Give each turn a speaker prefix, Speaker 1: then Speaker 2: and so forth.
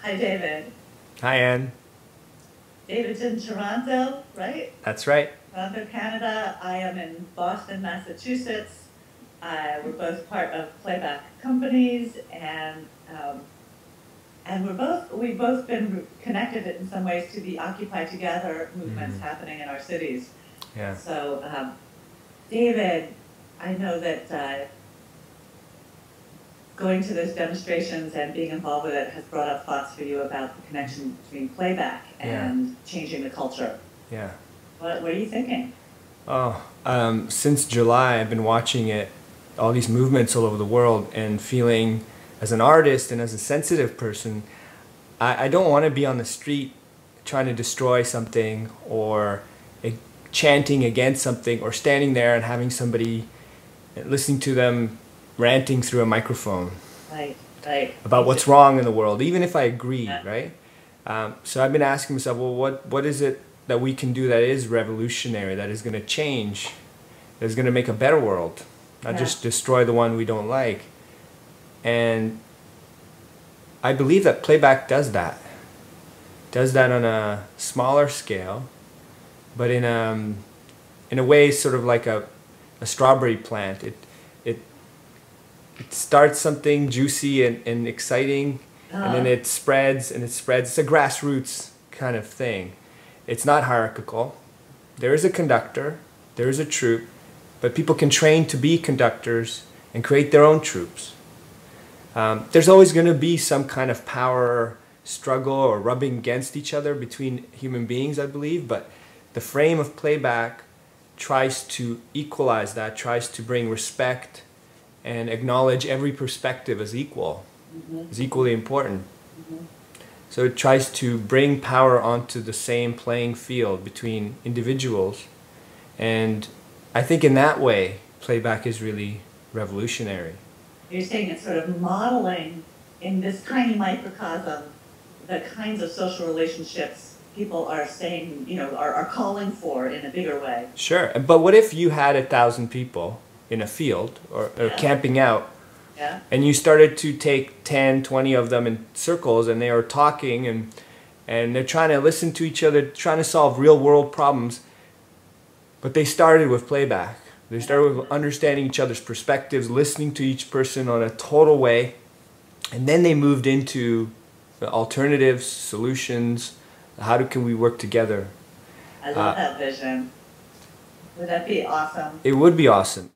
Speaker 1: Hi, David.
Speaker 2: Hi, Anne.
Speaker 1: David's in Toronto, right?
Speaker 2: That's right.
Speaker 1: Toronto, Canada. I am in Boston, Massachusetts. We're both part of Playback companies, and we've both been connected in some ways to the Occupy Together movements happening in our cities.
Speaker 2: Yeah.
Speaker 1: So, David, I know that going to those demonstrations and being involved with it has brought up thoughts for you about the connection between playback and changing the culture.
Speaker 2: Yeah.
Speaker 1: What are you thinking?
Speaker 2: Oh, since July, I've been watching it, all these movements all over the world, and feeling, as an artist and as a sensitive person, I don't want to be on the street trying to destroy something or chanting against something or standing there and having somebody, listening to them ranting through a microphone about what's wrong in the world, even if I agree, right? So I've been asking myself, well, what is it that we can do that is revolutionary, that is going to change, that is going to make a better world, not just destroy the one we don't like. And I believe that playback does that on a smaller scale, but in a way sort of like a strawberry plant. It starts something juicy and exciting, and then it spreads and it spreads. It's a grassroots kind of thing. It's not hierarchical. There is a conductor, there is a troupe, but people can train to be conductors and create their own troupes. There's always going to be some kind of power struggle or rubbing against each other between human beings, I believe, but the frame of playback tries to equalize that, tries to bring respect and acknowledge every perspective as equal, as equally important. So it tries to bring power onto the same playing field between individuals, and I think in that way playback is really revolutionary.
Speaker 1: You're saying it's sort of modeling in this tiny microcosm the kinds of social relationships people are saying, are calling for in a bigger way.
Speaker 2: Sure, but what if you had 1,000 people in a field or camping out, and you started to take 10, 20 of them in circles, and they are talking and they're trying to listen to each other, trying to solve real world problems, but they started with playback. They started with understanding each other's perspectives, listening to each person on a total way, and then they moved into the alternatives, solutions, how can we work together.
Speaker 1: I love that vision. Would that be awesome?
Speaker 2: It would be awesome.